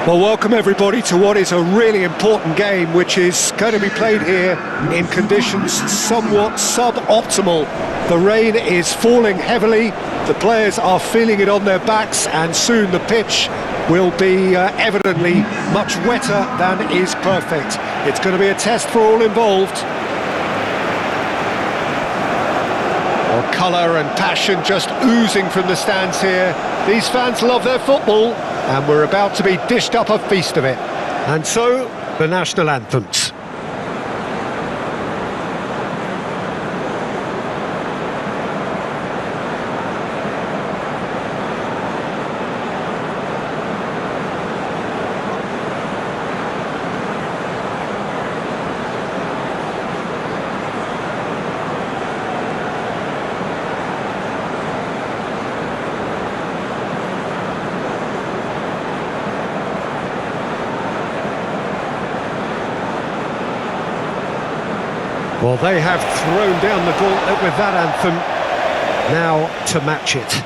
Well, welcome everybody to what is a really important game, which is going to be played here in conditions somewhat suboptimal. The rain is falling heavily, the players are feeling it on their backs, and soon the pitch will be evidently much wetter than is perfect. It's going to be a test for all involved. Well, colour and passion just oozing from the stands here. These fans love their football, and we're about to be dished up a feast of it. And so, the national anthems. Well, they have thrown down the gauntlet with that anthem. Now to match it.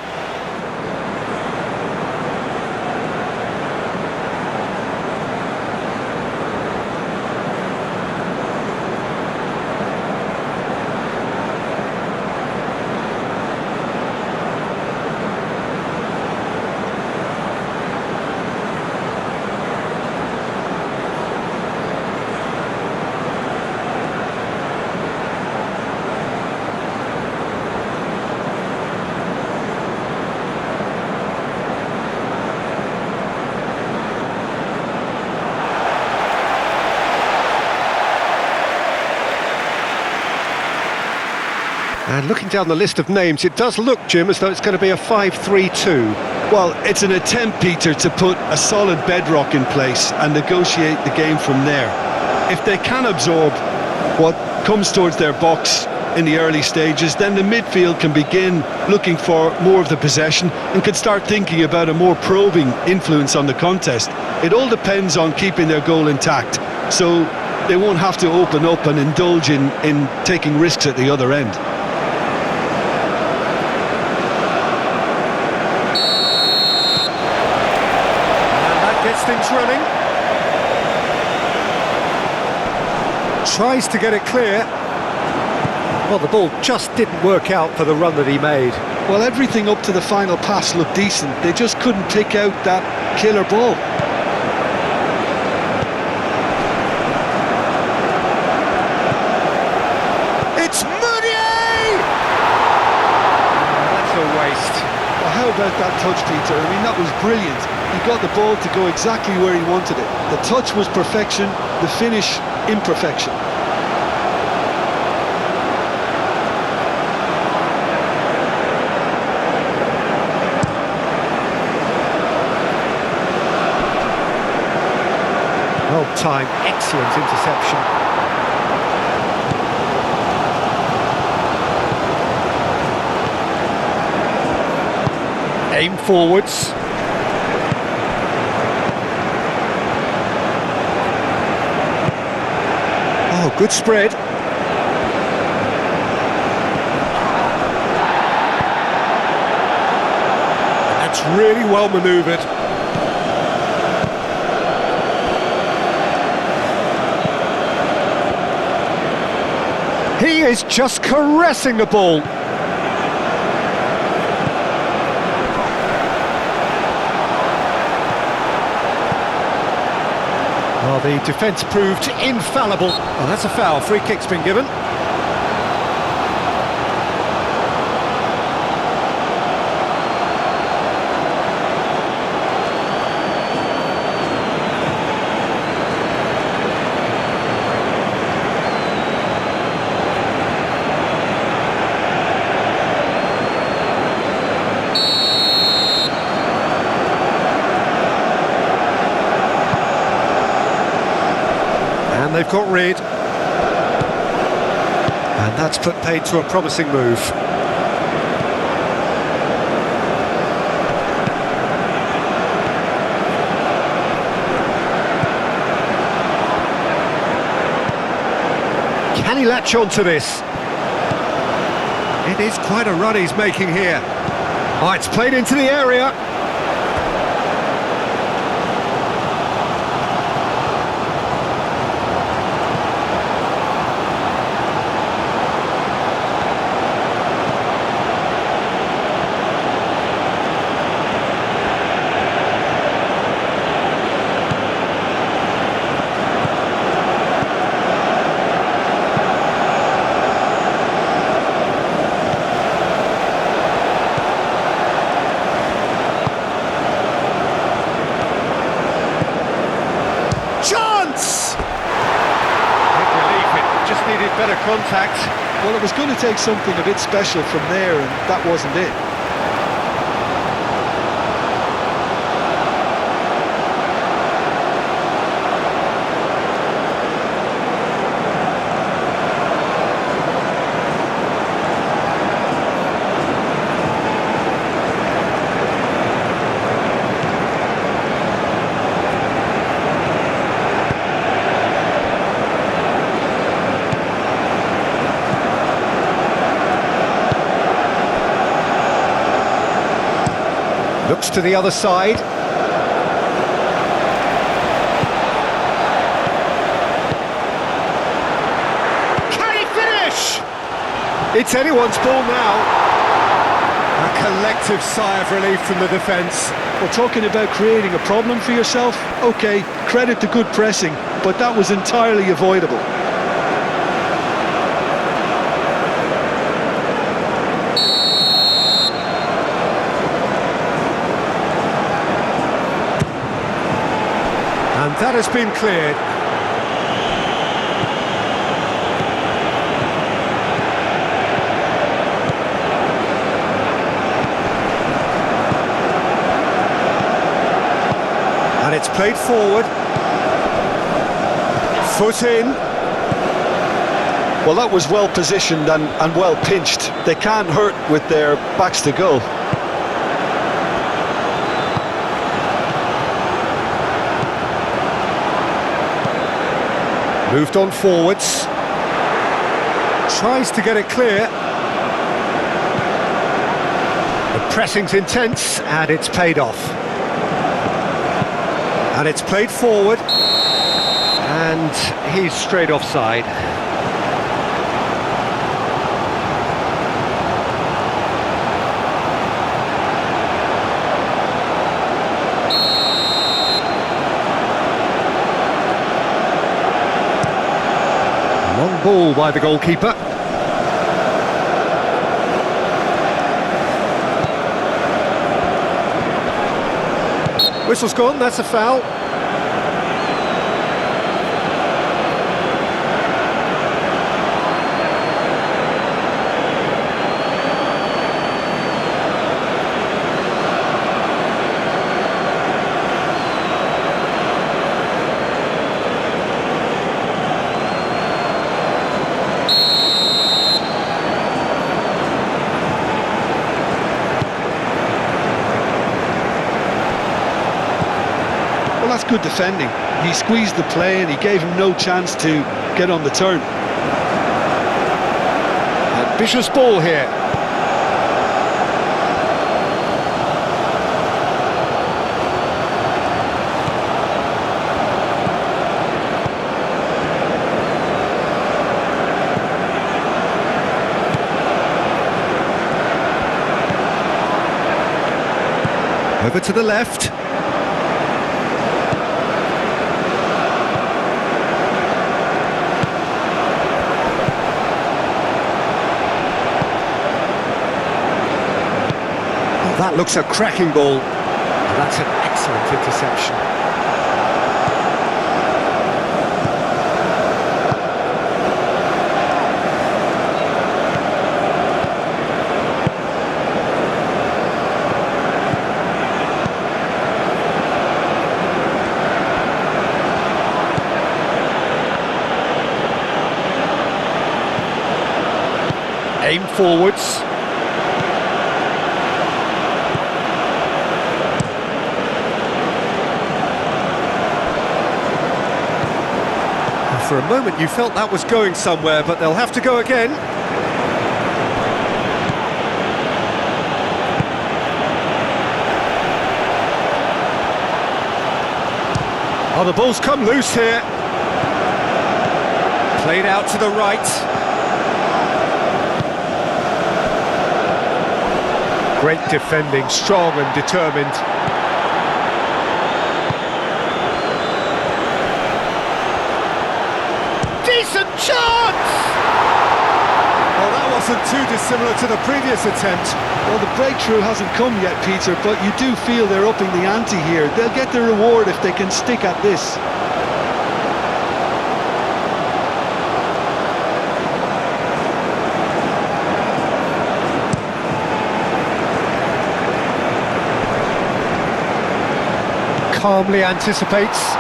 And looking down the list of names, it does look, Jim, as though it's going to be a 5-3-2. Well, it's an attempt, Peter, to put a solid bedrock in place and negotiate the game from there. If they can absorb what comes towards their box in the early stages, then the midfield can begin looking for more of the possession and can start thinking about a more probing influence on the contest. It all depends on keeping their goal intact, so they won't have to open up and indulge in taking risks at the other end. Things running. Tries to get it clear. Well, the ball just didn't work out for the run that he made. Well, everything up to the final pass looked decent. They just couldn't pick out that killer ball. It's Mounier! That's a waste. Well, how about that touch, Peter? I mean, that was brilliant. He got the ball to go exactly where he wanted it. The touch was perfection, the finish imperfection. Well timed, excellent interception. Aim forwards. Oh, good spread. That's really well manoeuvred. He is just caressing the ball. Well, the defence proved infallible. Oh, that's a foul. Free kick's been given. And they've got rid. And that's put paid to a promising move. Can he latch on to this? It is quite a run he's making here. Oh, it's played into the area. contact. Well, it was going to take something a bit special from there, and that wasn't it. Looks to the other side. Can he finish? It's anyone's ball now. A collective sigh of relief from the defence. Well, talking about creating a problem for yourself, OK, credit to good pressing, but that was entirely avoidable. And that has been cleared. And it's played forward. Foot in. Well, that was well positioned and well pinched. They can't hurt with their backs to goal. Moved on forwards. Tries to get it clear. The pressing's intense and it's paid off. And it's played forward. And he's straight offside. Long ball by the goalkeeper. Whistle's gone, that's a foul. Well, that's good defending. He squeezed the play and he gave him no chance to get on the turn. Ambitious ball here. Over to the left. That looks a cracking ball. That's an excellent interception. Aim forwards. For a moment you felt that was going somewhere, but they'll have to go again. Oh, the ball's come loose here. Played out to the right. Great defending, strong and determined. Decent chance! Well, that wasn't too dissimilar to the previous attempt. Well, the breakthrough hasn't come yet, Peter, but you do feel they're upping the ante here. They'll get the reward if they can stick at this. calmly anticipates.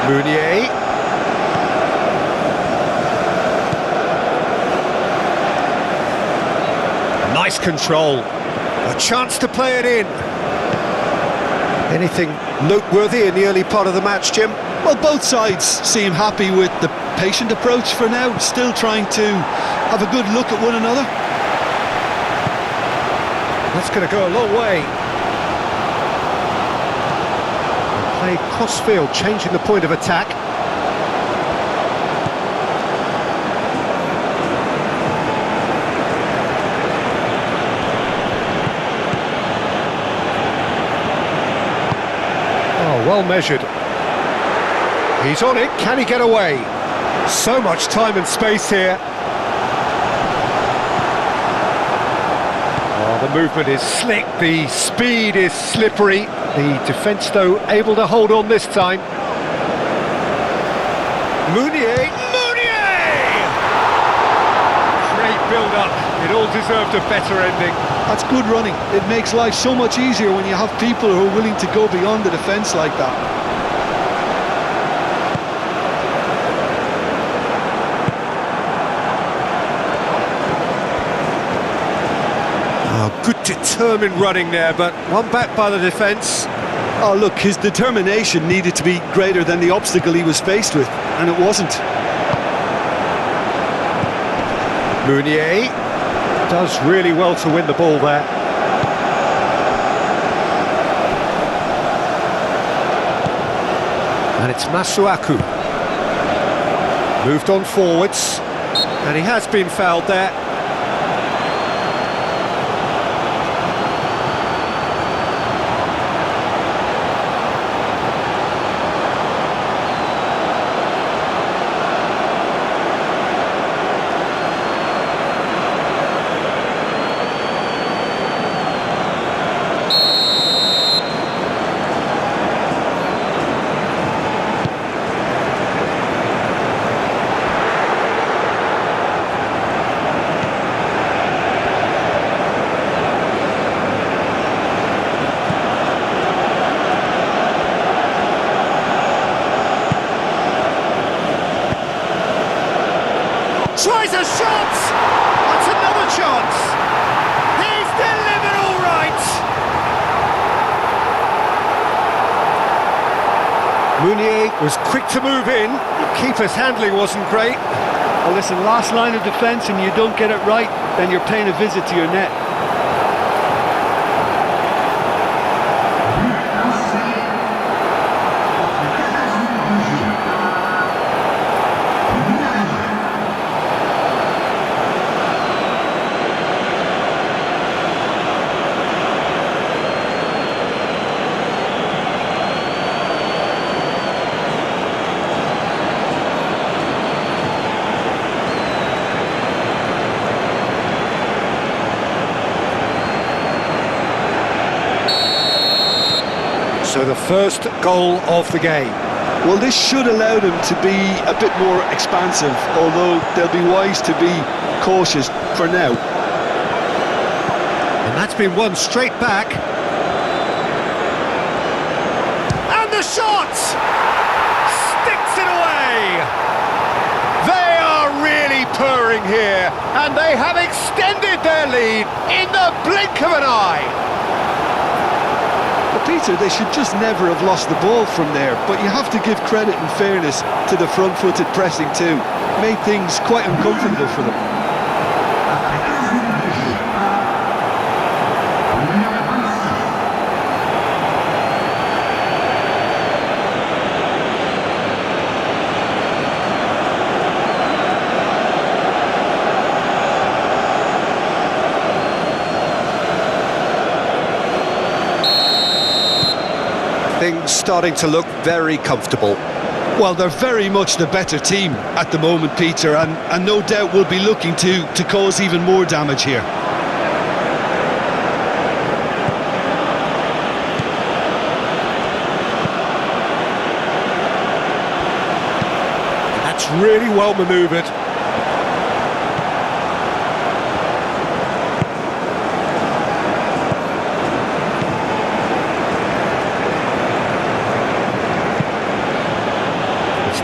Meunier. Nice control. A chance to play it in. Anything noteworthy in the early part of the match, Jim? Well, both sides seem happy with the patient approach for now, still trying to have a good look at one another. That's going to go a long way. Played cross-field, changing the point of attack. Oh, well measured. He's on it, can he get away? So much time and space here. Oh, the movement is slick, the speed is slippery. The defence, though, able to hold on this time. Meunier! Great build-up. It all deserved a better ending. That's good running. It makes life so much easier when you have people who are willing to go beyond the defence like that. Oh, good determined running there, but one back by the defence. Oh, look, his determination needed to be greater than the obstacle he was faced with, and it wasn't. Meunier does really well to win the ball there. And it's Masuaku. Moved on forwards, and he has been fouled there. Tries a shot! That's another chance! He's delivered all right! Meunier was quick to move in. The keeper's handling wasn't great. Well, listen, last line of defence and you don't get it right, then you're paying a visit to your net. So the first goal of the game. Well, this should allow them to be a bit more expansive, although they'll be wise to be cautious for now. And that's been won straight back. And the shot! Sticks it away! They are really purring here, and they have extended their lead in the blink of an eye. Peter, they should just never have lost the ball from there, but you have to give credit and fairness to the front-footed pressing too. Made things quite uncomfortable for them. Things starting to look very comfortable. Well, they're very much the better team at the moment, Peter, and no doubt will be looking to cause even more damage here. That's really well manoeuvred.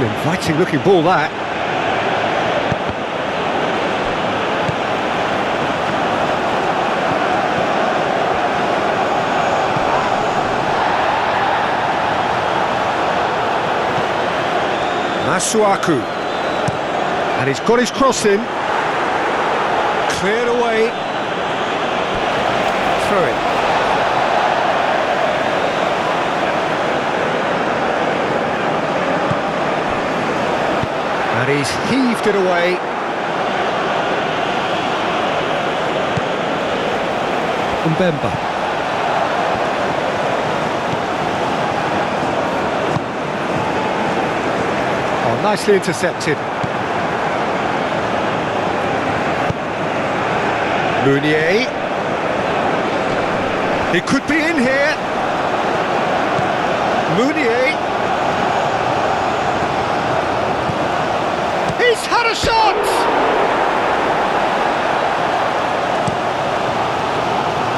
An inviting looking ball, that. Masuaku. And he's got his cross in. Cleared away. Throw it. And he's heaved it away. Mbemba. Oh, nicely intercepted. Meunier. He could be in here. Meunier. He's had a shot!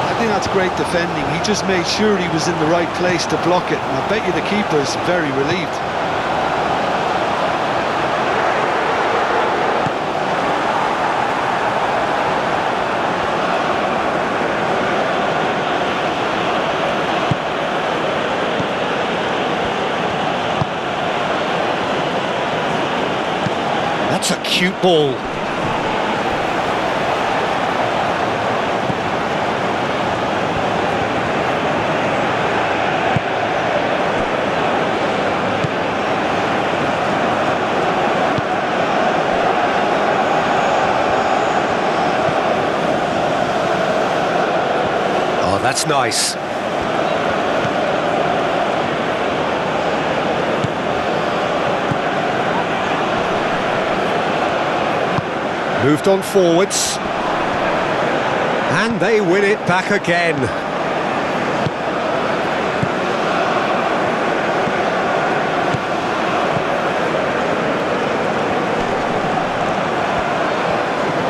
I think that's great defending. He just made sure he was in the right place to block it, and I bet you the keeper's very relieved. That's a cute ball. Oh, that's nice. Moved on forwards. And they win it back again.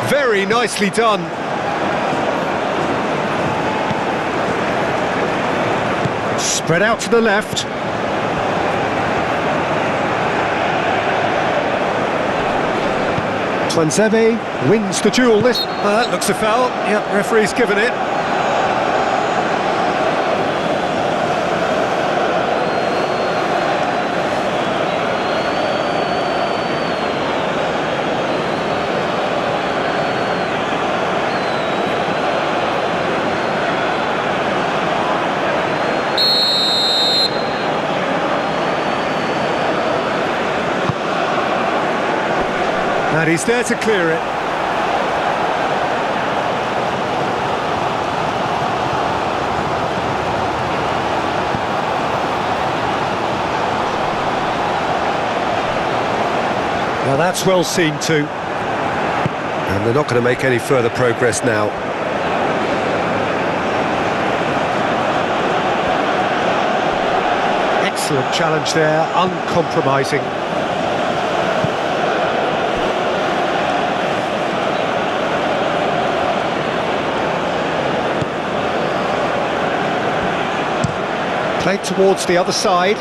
Very nicely done. Spread out to the left. Twanzebe wins the duel. This looks a foul. Yep, referee's given it. And he's there to clear it. Now that's well seen too. And they're not going to make any further progress now. Excellent challenge there, uncompromising. Played towards the other side.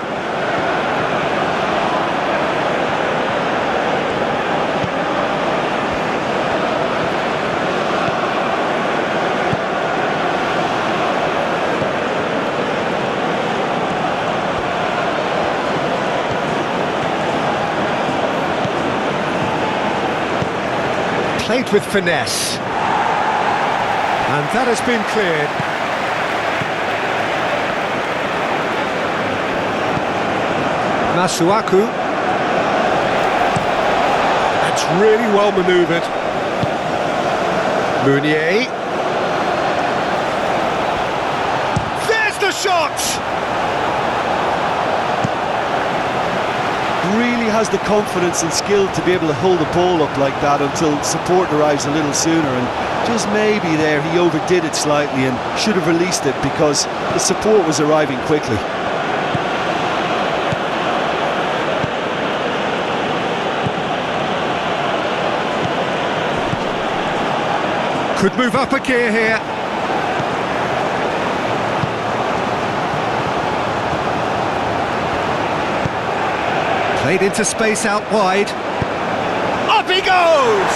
Played with finesse. And that has been cleared. Masuaku. That's really well manoeuvred. Meunier. There's the shot! Really has the confidence and skill to be able to hold the ball up like that until support arrives a little sooner, and just maybe there he overdid it slightly and should have released it because the support was arriving quickly. Could move up a gear here. Played into space out wide. Up he goes!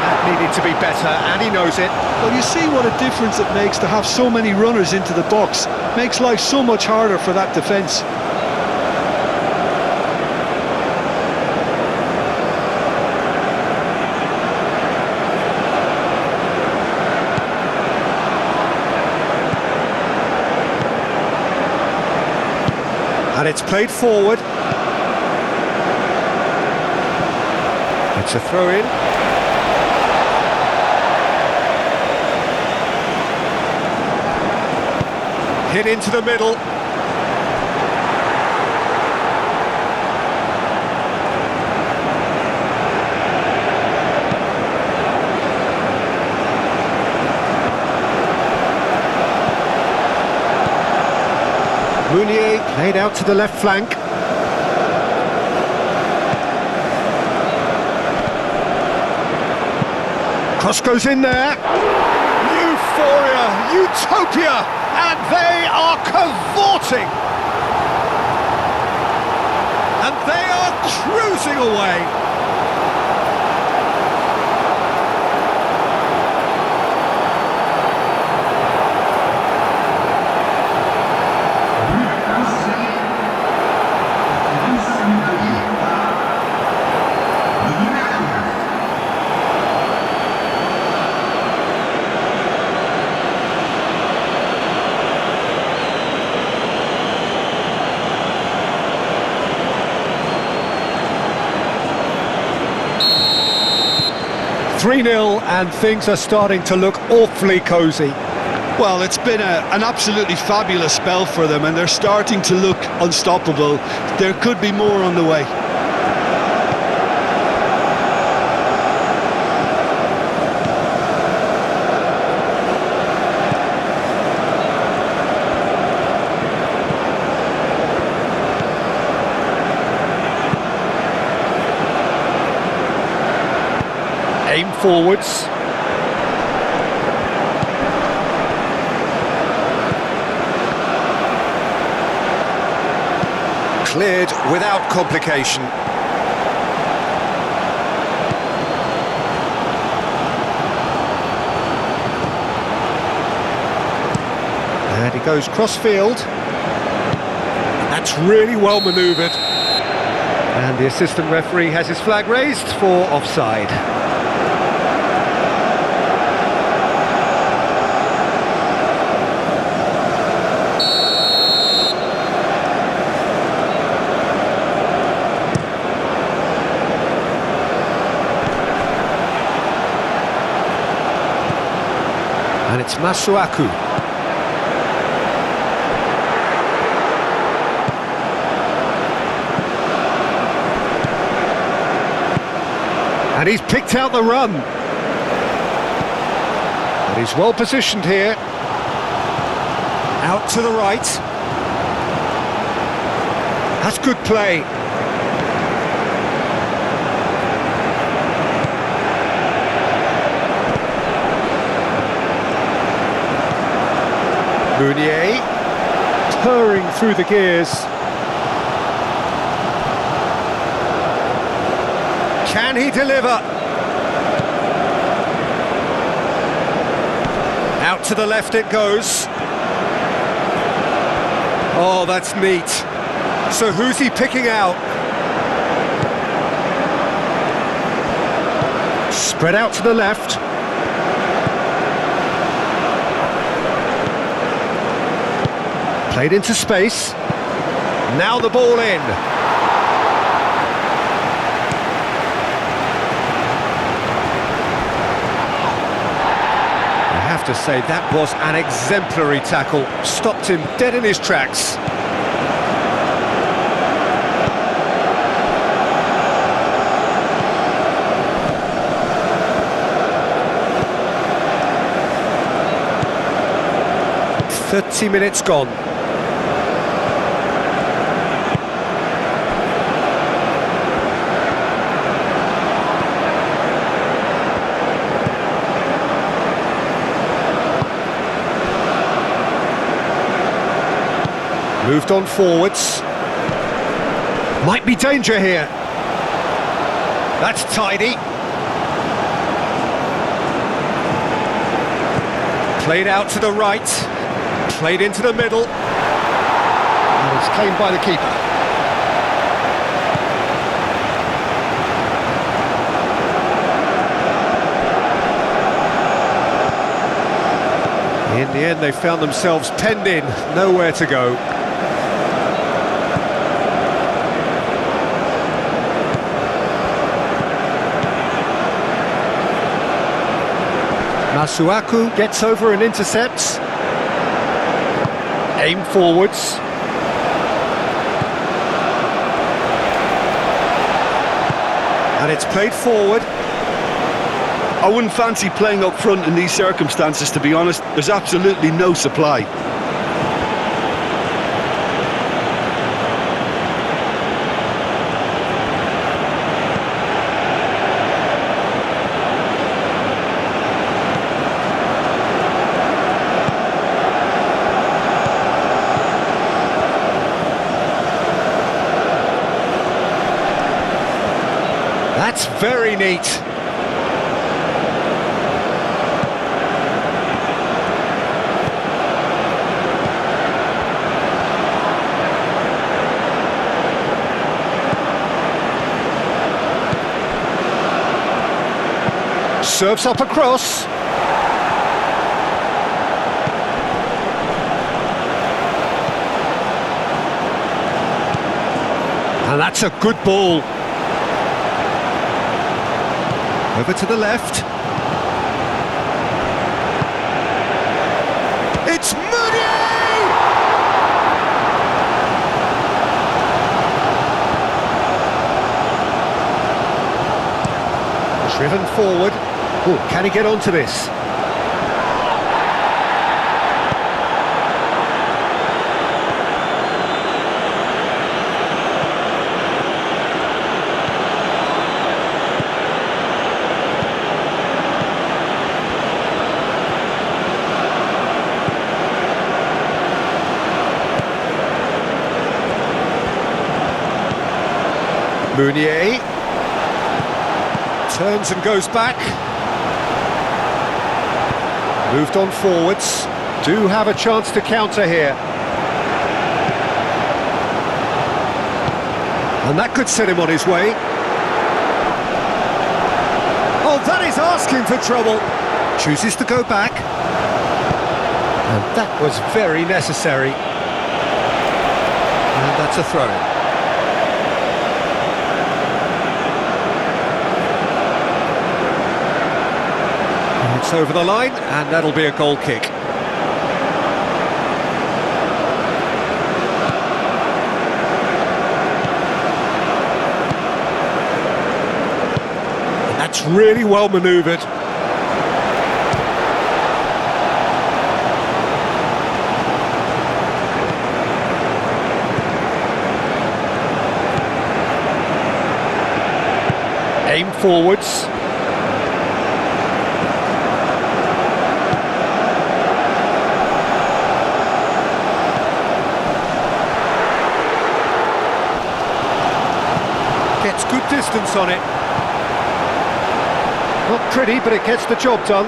That needed to be better, and he knows it. Well, you see what a difference it makes to have so many runners into the box. Makes life so much harder for that defence. And it's played forward. It's a throw-in. Hit into the middle. Mounier played out to the left flank. Cross goes in there. Euphoria, utopia, and they are cavorting. And they are cruising away. "3-0 and things are starting to look awfully cosy." Well, it's been an absolutely fabulous spell for them, and they're starting to look unstoppable. There could be more on the way. Aim forwards. Cleared without complication. And he goes cross-field. That's really well manoeuvred. And the assistant referee has his flag raised for offside. And it's Masuaku. And he's picked out the run. But he's well positioned here. Out to the right. That's good play. Mounier, purring through the gears. Can he deliver? Out to the left it goes. Oh, that's neat. So who's he picking out? Spread out to the left. Played into space. Now the ball in. I have to say that was an exemplary tackle. Stopped him dead in his tracks. "30 minutes gone." Moved on forwards. Might be danger here. That's tidy. Played out to the right. Played into the middle. And it's claimed by the keeper. In the end, they found themselves penned in, nowhere to go. Masuaku gets over and intercepts. Aim forwards. And it's played forward. I wouldn't fancy playing up front in these circumstances, to be honest. There's absolutely no supply. That's very neat. Serves up across. And that's a good ball. Over to the left. It's Moody! Driven forward. Ooh, can he get onto this? Meunier turns and goes back. Moved on forwards. Do have a chance to counter here. And that could set him on his way. Oh, that is asking for trouble. Chooses to go back. And that was very necessary. And that's a throw-in. It's over the line, and that'll be a goal kick. And that's really well manoeuvred. Aim forwards. Gets good distance on it. Not pretty, but it gets the job done.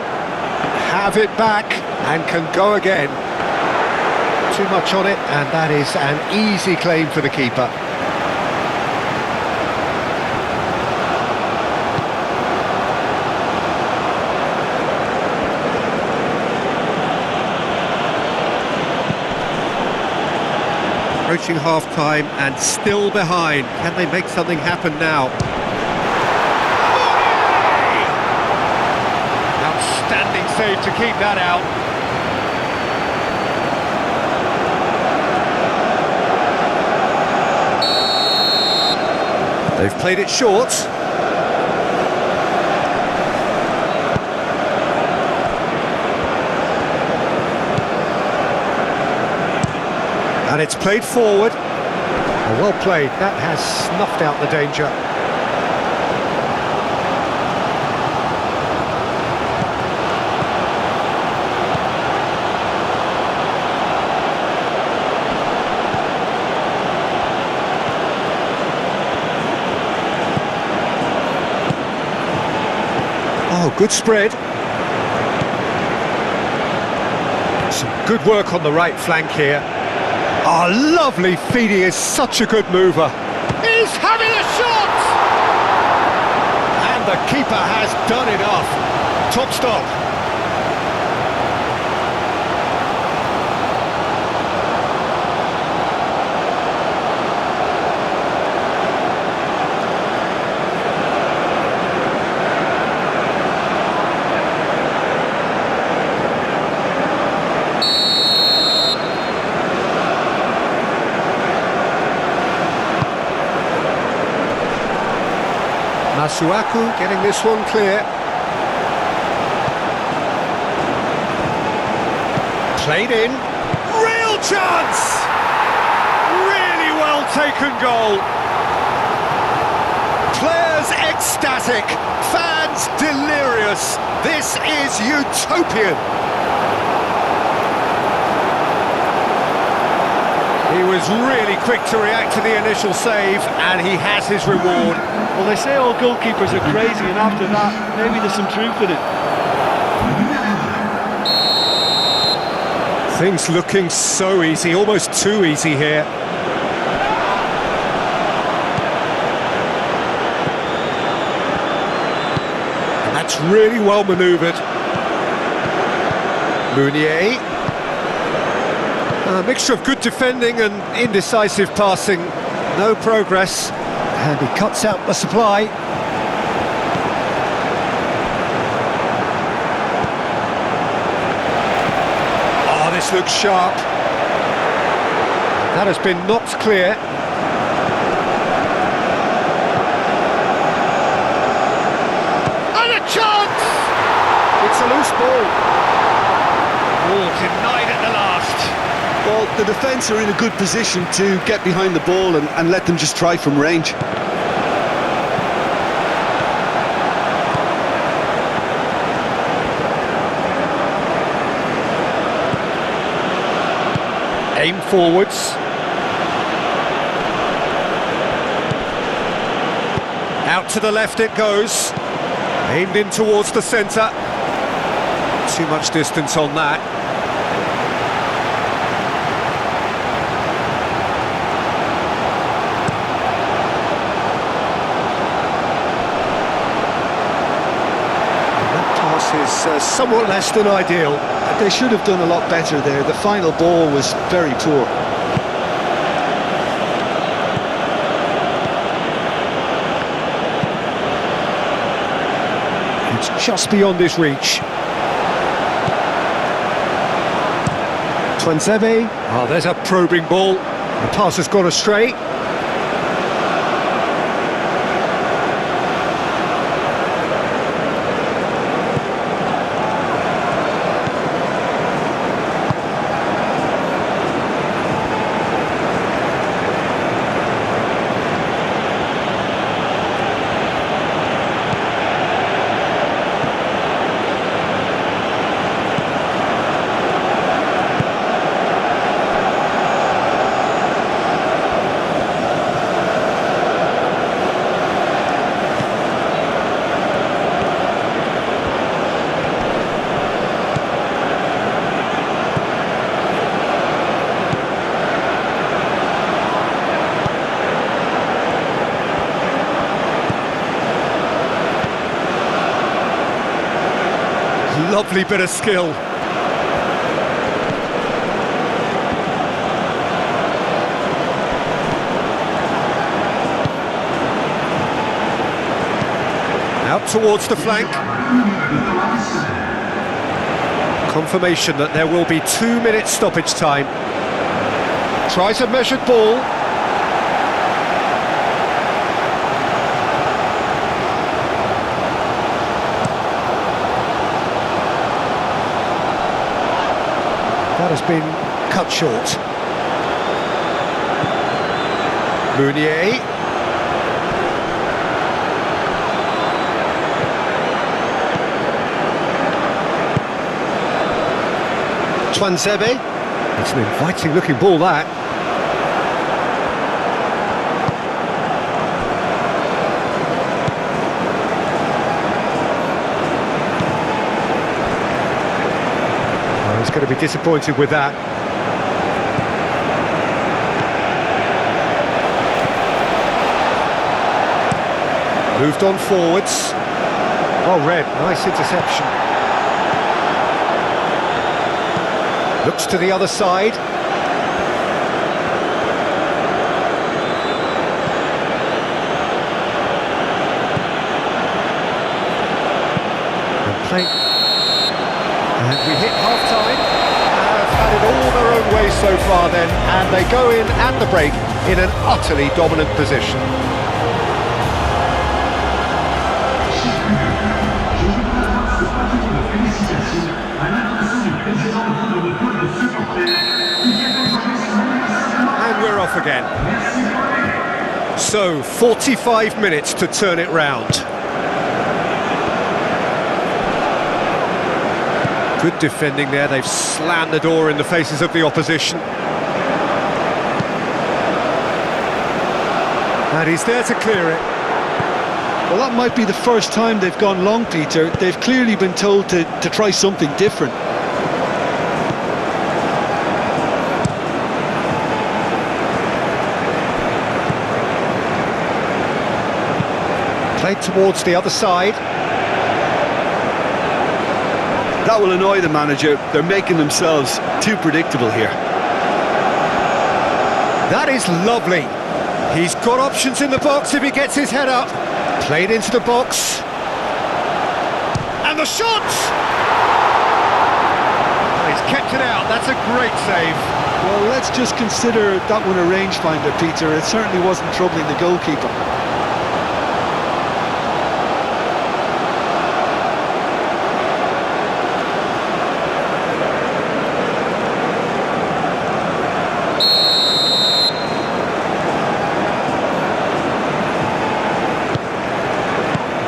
Have it back and can go again. Too much on it, and that is an easy claim for the keeper. Approaching half-time and still behind. Can they make something happen now? Outstanding save to keep that out. They've played it short. And it's played forward. Well played, that has snuffed out the danger. good spread. Some good work on the right flank here. Oh, lovely feed, he is such a good mover. He's having a shot! And the keeper has done it off. Top stop. Masuaku getting this one clear. Played in. Real chance! Really well taken goal. Players ecstatic. Fans delirious. This is utopian. He was really quick to react to the initial save, and he has his reward. Well, they say all goalkeepers are crazy, and after that, maybe there's some truth in it. Things looking so easy, almost too easy here. And that's really well manoeuvred. Meunier. A mixture of good defending and indecisive passing. No progress. And he cuts out the supply. Oh, this looks sharp. That has been knocked clear. And a chance! It's a loose ball. Oh, denied at the last. Well, the defence are in a good position to get behind the ball and let them just try from range. Aim forwards. Out to the left it goes. Aimed in towards the centre. Too much distance on that. Is somewhat less than ideal. They should have done a lot better there. The final ball was very poor. It's just beyond his reach. Twanzebe. Oh, there's a probing ball. The pass has gone astray. Lovely bit of skill. Out towards the flank. Confirmation that there will be 2 minutes stoppage time. Tries a measured ball. That has been cut short. Meunier. Twanzebe. It's an inviting looking ball, that. He's going to be disappointed with that. Moved on forwards. Well read, nice interception. Looks to the other side. And play. And we hit half-time. Have had it all their own way so far then, and they go in at the break in an utterly dominant position. And we're off again. So, 45 minutes to turn it round. Good defending there, they've slammed the door in the faces of the opposition. And he's there to clear it. Well, that might be the first time they've gone long, Peter. They've clearly been told to try something different. Played towards the other side. That will annoy the manager. They're making themselves too predictable here. That is lovely. He's got options in the box if he gets his head up. Played into the box. And the shot! He's kept it out. That's a great save. Well, let's just consider that one a rangefinder, Peter. It certainly wasn't troubling the goalkeeper.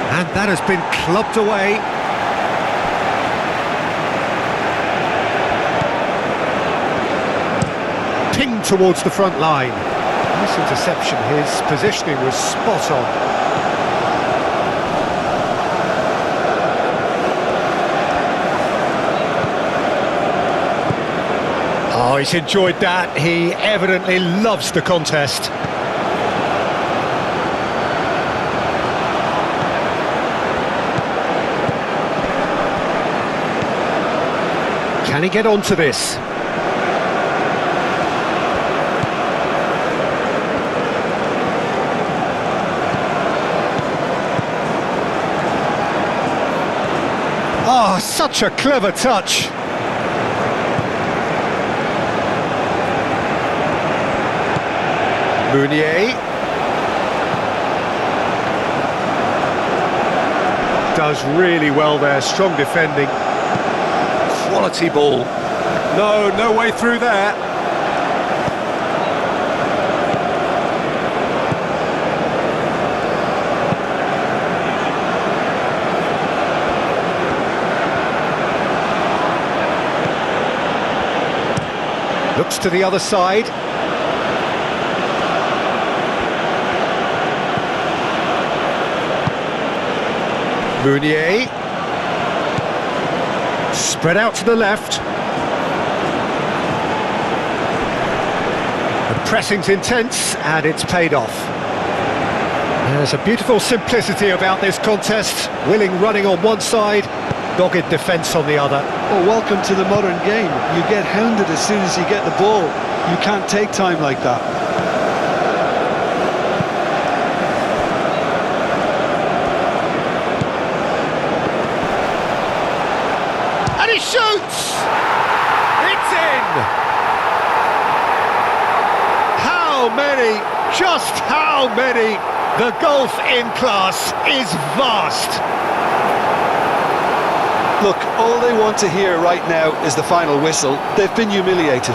And that has been clubbed away. Pinged towards the front line. Nice interception. His positioning was spot on. Oh, he's enjoyed that. He evidently loves the contest. Can he get onto this? Oh, such a clever touch. Meunier. Does really well there, strong defending. Quality ball. No way through there. Looks to the other side. Meunier. Spread out to the left. The pressing's intense and it's paid off. There's a beautiful simplicity about this contest. Willing running on one side, dogged defence on the other. Oh, welcome to the modern game. You get hounded as soon as you get the ball. You can't take time like that. And he shoots! It's in! How many? Just how many? The gulf in class is vast. Look, all they want to hear right now is the final whistle. They've been humiliated.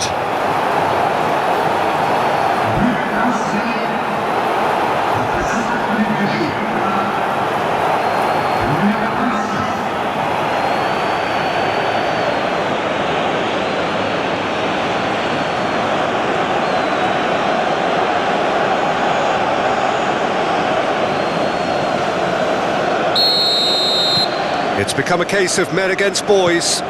It's become a case of men against boys.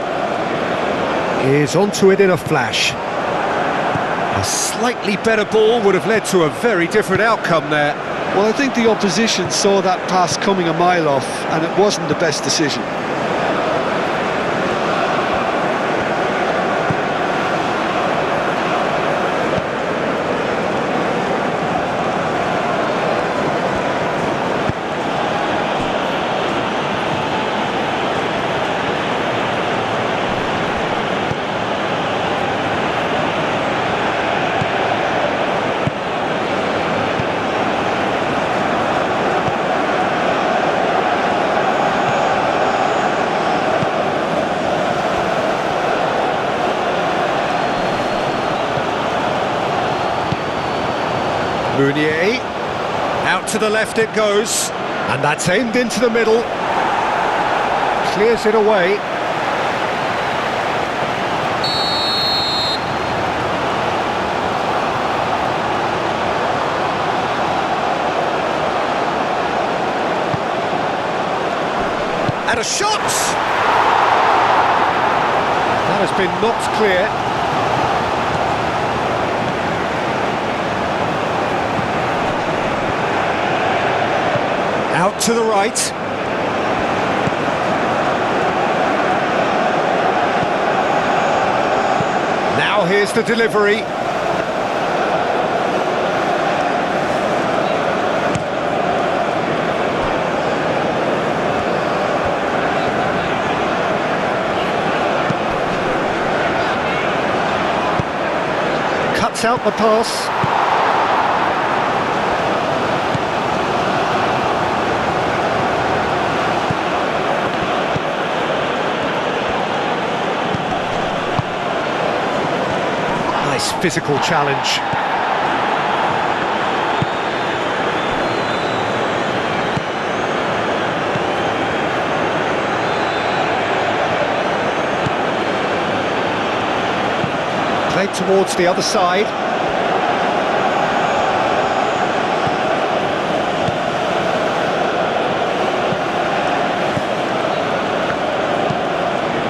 is onto it in a flash. A slightly better ball would have led to a very different outcome there. Well, I think the opposition saw that pass coming a mile off, and it wasn't the best decision. Meunier, out to the left it goes, and that's aimed into the middle, clears it away. And a shot! That has been knocked clear. Out to the right. Now here's the delivery. Cuts out the pass. Physical challenge. Played towards the other side.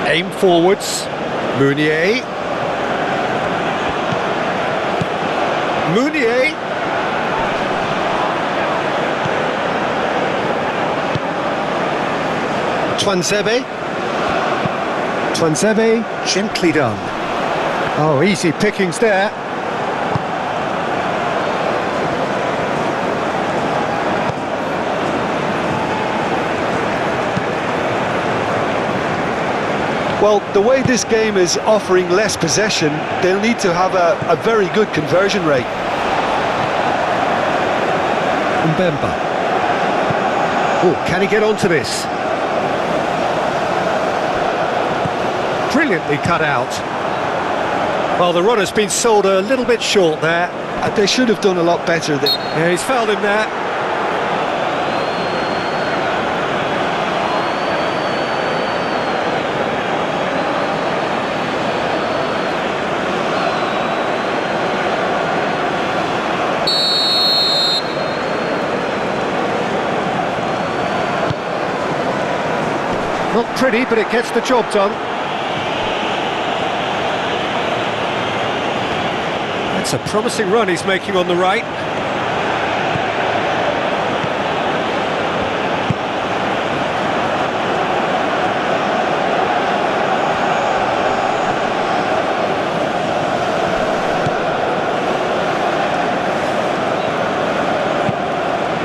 Aim forwards. Meunier. Meunier. Twanzebe. Twanzebe, gently done. Oh, easy pickings there. Well, the way this game is offering less possession, they'll need to have a very good conversion rate. Mbemba. Oh, can he get onto this? Brilliantly cut out. Well, the runner's been sold a little bit short there. They should have done a lot better. Yeah, he's fouled him there. Not pretty, but it gets the job done. That's a promising run he's making on the right.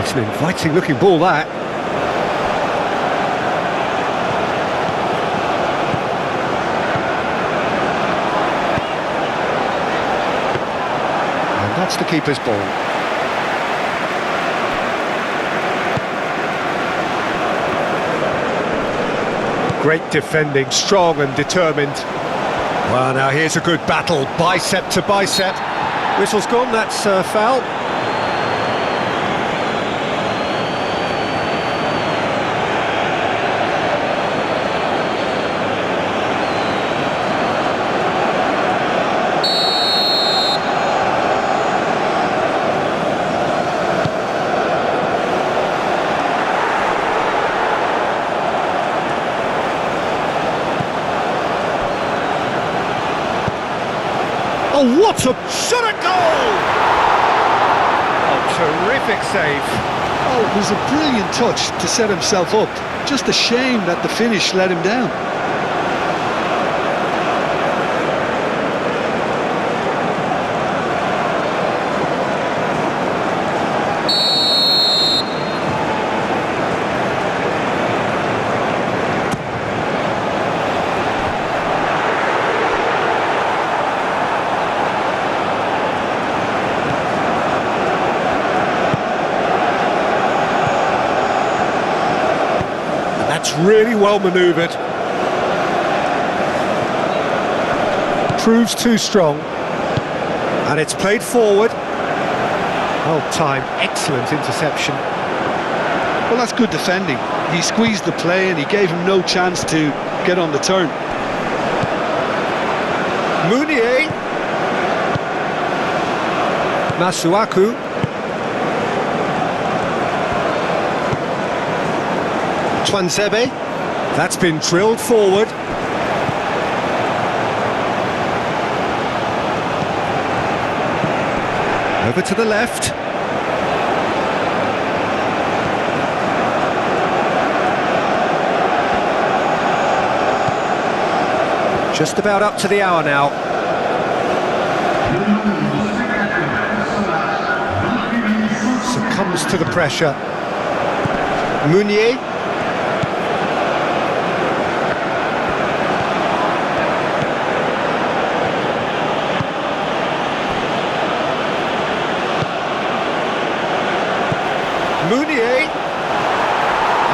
It's an inviting looking ball, that. That's the keeper's ball. Great defending, strong and determined. Well, now here's a good battle, bicep to bicep. Whistle's gone, that's a foul. Oh, what a shot at goal! Oh, terrific save. Oh, it was a brilliant touch to set himself up. Just a shame that the finish let him down. That's really well manoeuvred. Proves too strong. And it's played forward. Well timed, excellent interception. Well, that's good defending. He squeezed the play and he gave him no chance to get on the turn. Mounier. Masuaku. Twansebe. That's been drilled forward. Over to the left. Just about up to the hour now. Succumbs to the pressure. Mounier. Mounier,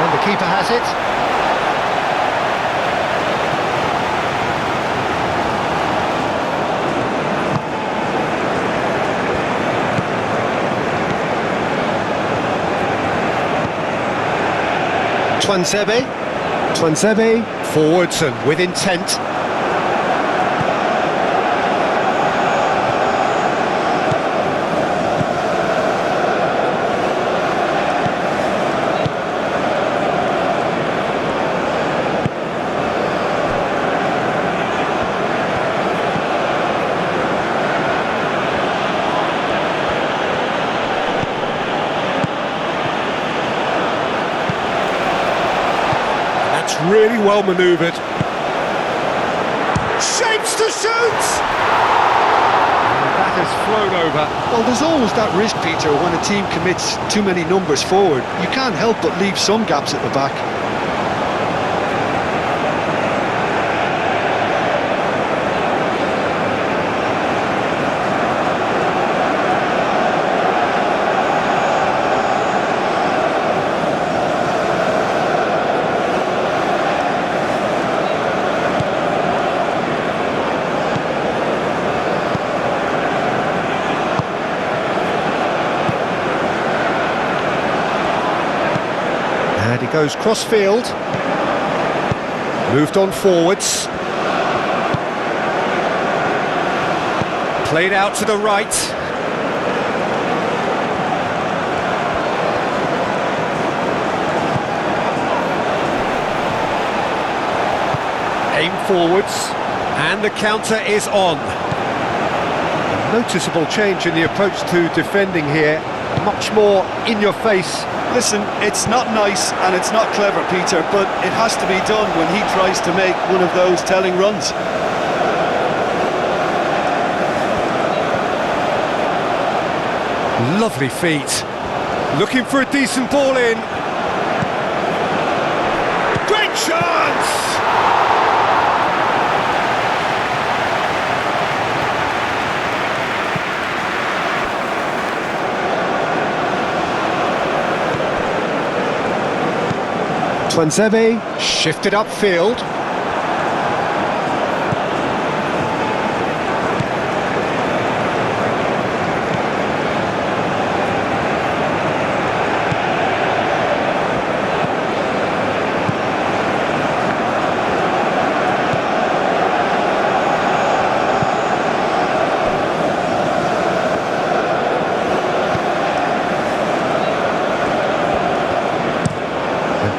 and the keeper has it. Twansebe, forwards and with intent. Really well manoeuvred. Shapes to shoot! And that has flown over. Well, there's always that risk, Peter, when a team commits too many numbers forward. You can't help but leave some gaps at the back. And he goes cross-field. Moved on forwards. Played out to the right. Aim forwards. And the counter is on. A noticeable change in the approach to defending here. Much more in your face. Listen, it's not nice and it's not clever, Peter, but it has to be done when he tries to make one of those telling runs. Lovely feet. Looking for a decent ball in. Great chance! Twansebe shifted upfield.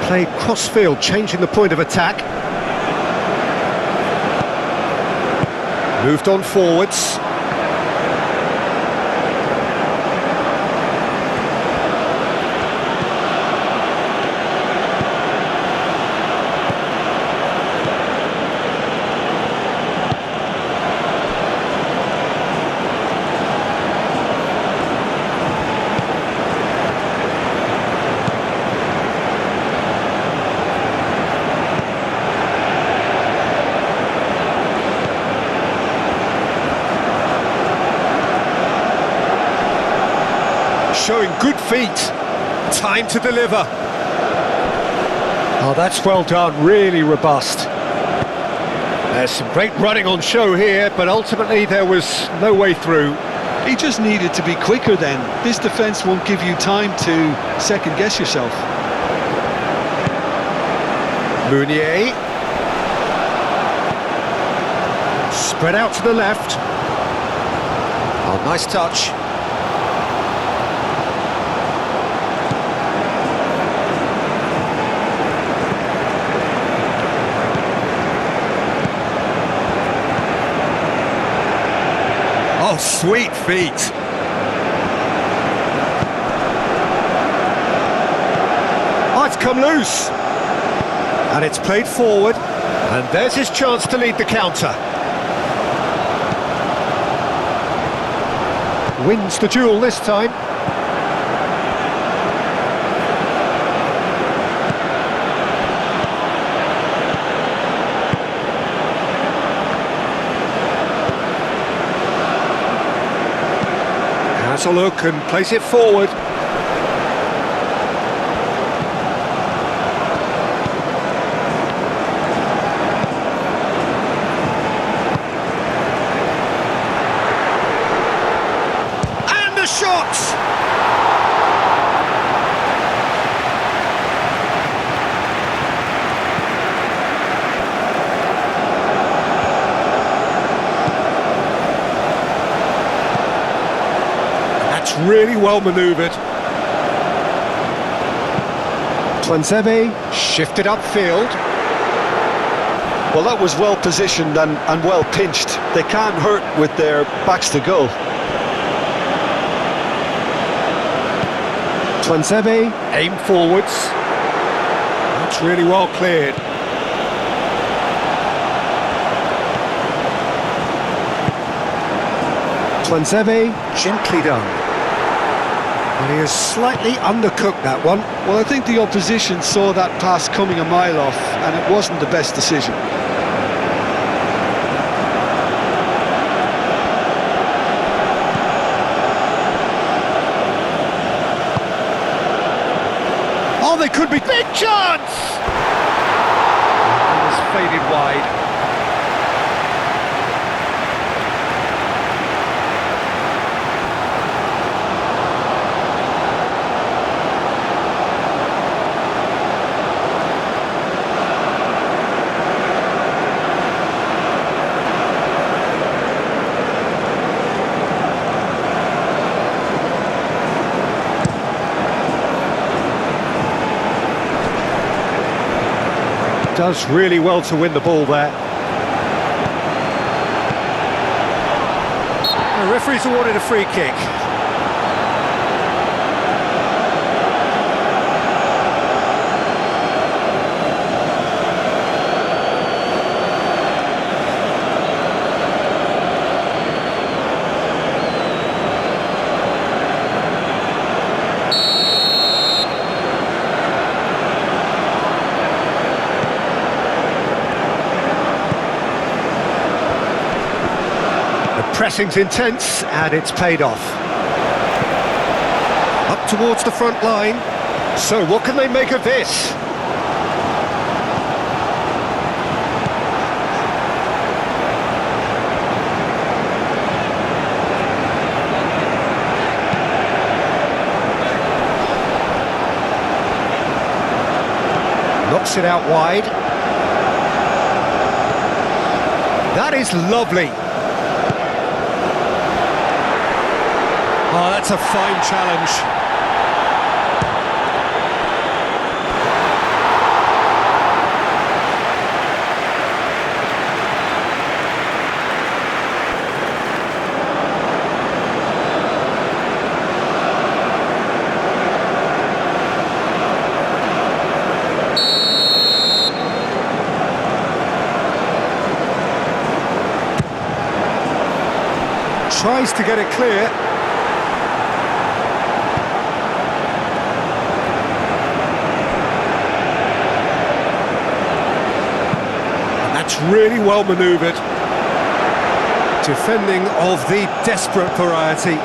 Played cross-field, changing the point of attack. Moved on forwards. showing good feet. Time to deliver. Oh, that's well done, really robust. There's some great running on show here, but ultimately there was no way through. He just needed to be quicker then. This defence won't give you time to second-guess yourself. Meunier. Spread out to the left. Oh, nice touch. Oh, sweet feet. Oh, it's come loose. And it's played forward. And there's his chance to lead the counter. Wins the duel this time. Has a look and plays it forward. And the shot! Really well manoeuvred. Twansebe shifted upfield. Well, that was well positioned and well pinched. They can't hurt with their backs to goal. Twansebe aim forwards. That's really well cleared. Twansebe gently done. And he has slightly undercooked that one. Well, I think the opposition saw that pass coming a mile off, and it wasn't the best decision. Oh, they could be big chance! It was faded wide. Does really well to win the ball there. The referee's awarded a free kick. Pressing's intense and it's paid off. Up towards the front line. So what can they make of this? Knocks it out wide. That is lovely. Oh, that's a fine challenge. Tries to get it clear. That's really well manoeuvred. Defending of the desperate variety.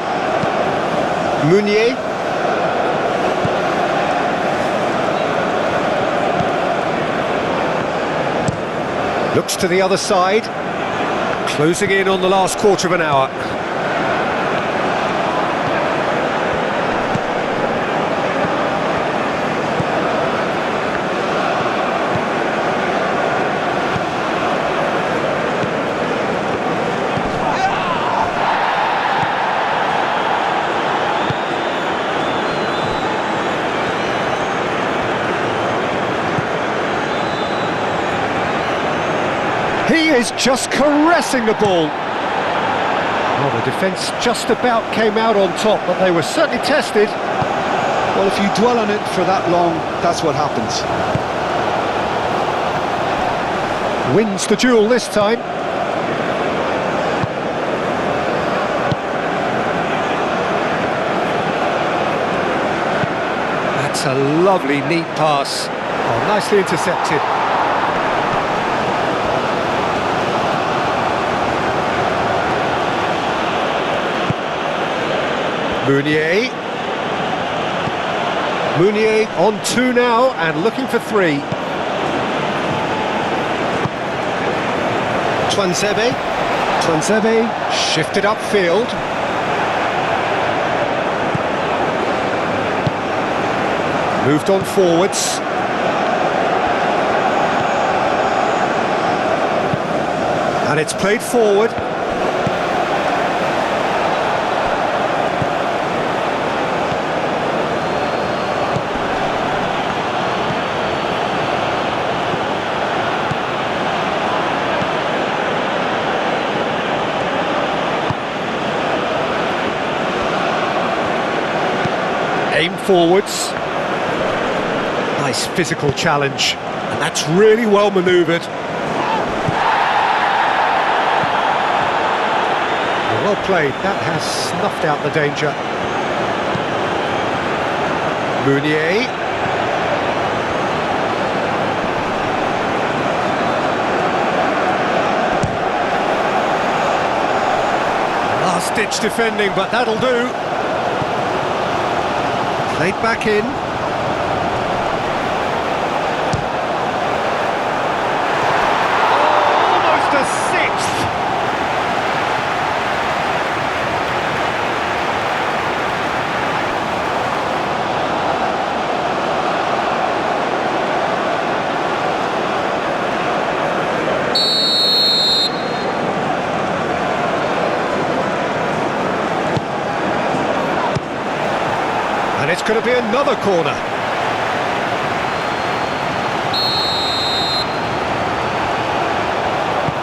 Meunier. Looks to the other side. Closing in on the last quarter of an hour. He is just caressing the ball. Well, the defence just about came out on top, but they were certainly tested. Well, if you dwell on it for that long, that's what happens. Wins the duel this time. That's a lovely, neat pass. Oh, nicely intercepted. Mounier on 2 now and looking for 3. Twanzebe shifted upfield. Moved on forwards. And it's played forward. Aim forwards. Nice physical challenge, and that's really well manoeuvred. Well played, that has snuffed out the danger. Mounier. Last-ditch defending, but that'll do. Played back in. Almost a 6th. And it's going to be another corner.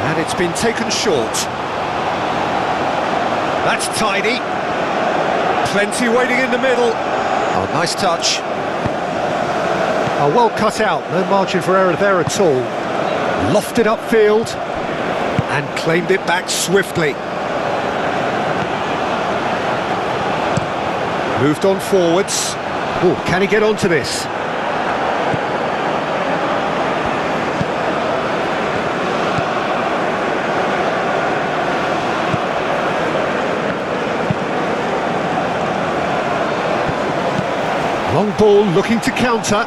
And it's been taken short. That's tidy. Plenty waiting in the middle. Oh, nice touch. Oh, well cut out. No margin for error there at all. Lofted upfield and claimed it back swiftly. Moved on forwards. Oh, can he get onto this? Long ball looking to counter.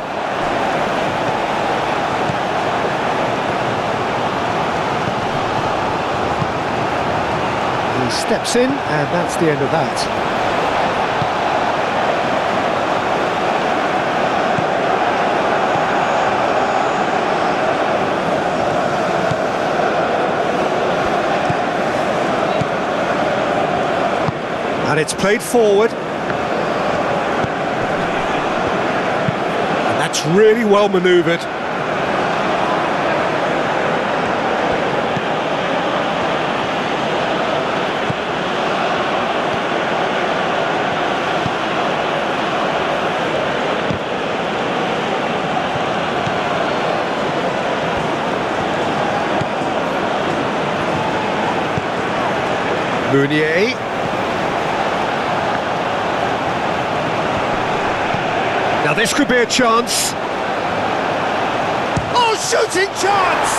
He steps in, and that's the end of that. And it's played forward. And that's really well manoeuvred. Mounier. Now this could be a chance. Oh, shooting chance!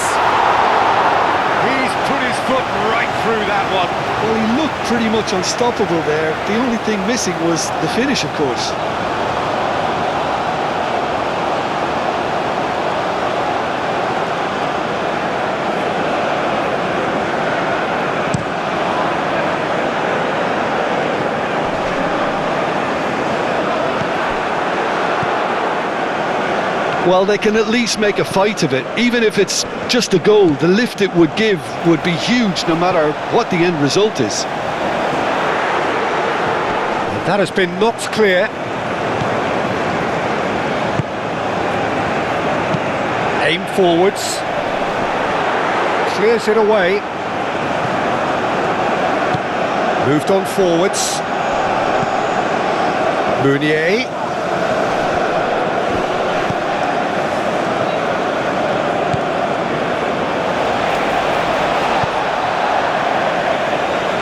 He's put his foot right through that one. Well, he looked pretty much unstoppable there. The only thing missing was the finish, of course. well, they can at least make a fight of it. Even if it's just a goal, the lift it would give would be huge no matter what the end result is. That has been knocked clear. Aim forwards. Clears it away. Moved on forwards. Mounier.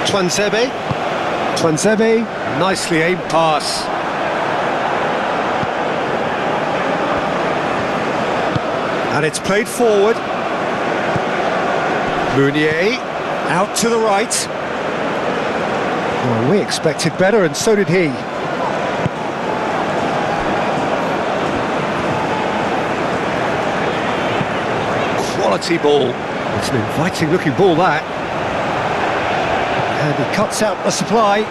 Twanzebe, nicely aimed pass. And it's played forward. Mounier, out to the right. Well, we expected better, and so did he. Quality ball. It's an inviting looking ball, that. And he cuts out the supply.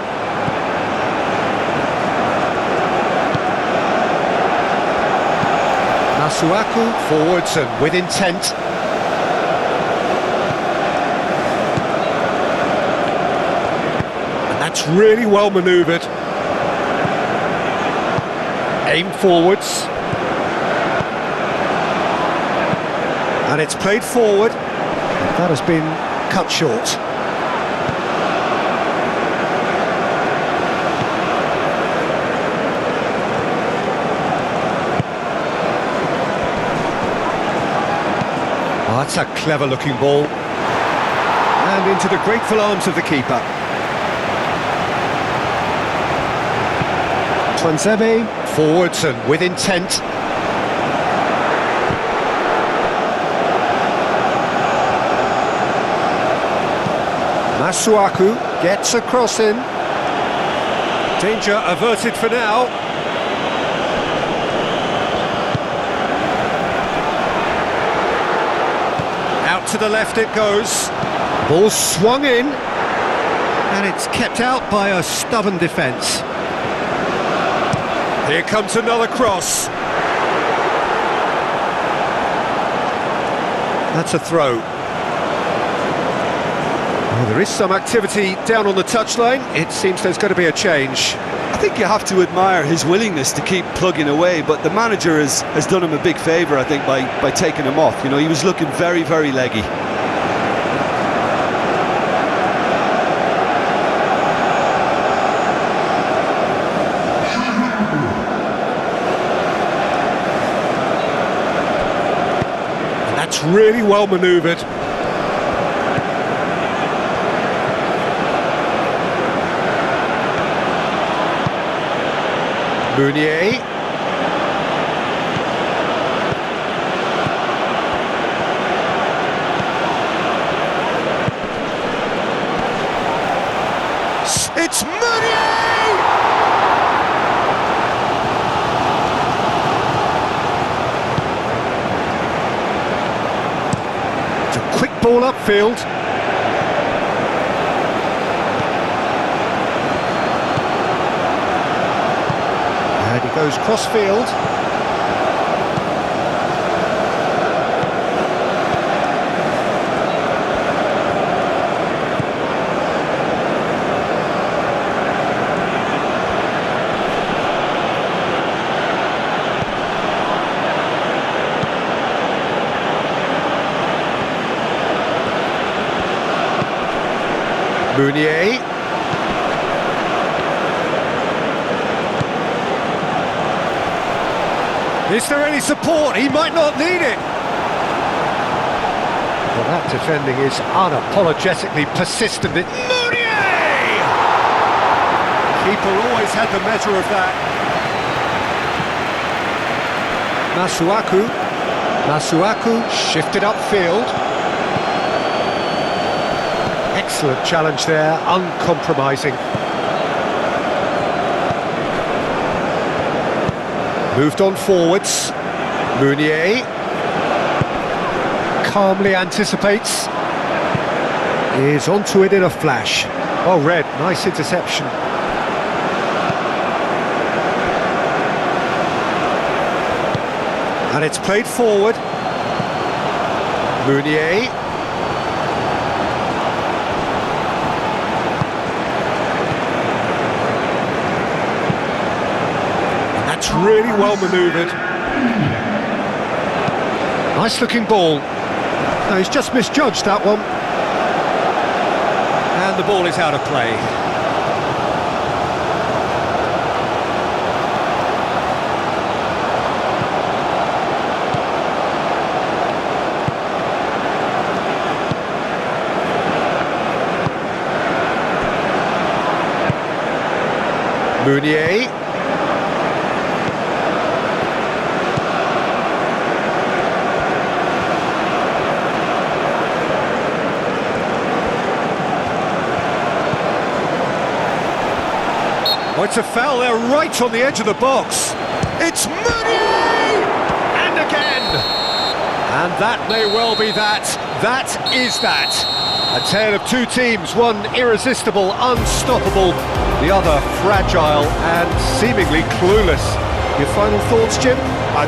Masuaku forwards and with intent. And that's really well manoeuvred. Aim forwards. And it's played forward. That has been cut short. Oh, that's a clever-looking ball. And into the grateful arms of the keeper. Twanzebe, forwards and with intent. Masuaku gets a cross in. Danger averted for now. To the left it goes. Ball swung in, and it's kept out by a stubborn defence. Here comes another cross. That's a throw. Well, there is some activity down on the touchline. It seems there's going to be a change. I think you have to admire his willingness to keep plugging away, but the manager has done him a big favour, I think, by taking him off. You know, he was looking very, very leggy. That's really well manoeuvred. Mounier. It's Mounier! It's a quick ball upfield. He goes cross-field. Mounier. Is there any support? He might not need it. Well, that defending is unapologetically persistent. Mounier! Keeper always had the measure of that. Masuaku shifted upfield. Excellent challenge there, uncompromising. Moved on forwards. Mounier calmly anticipates. Is onto it in a flash. Well read, nice interception. And it's played forward. Meunier. And that's really well manoeuvred. Nice looking ball. No, he's just misjudged that one. And the ball is out of play. Meunier. Oh, it's a foul there right on the edge of the box. It's Meunier! And again! And that may well be that. That is that. A tale of two teams, one irresistible, unstoppable, the other fragile and seemingly clueless. Your final thoughts, Jim?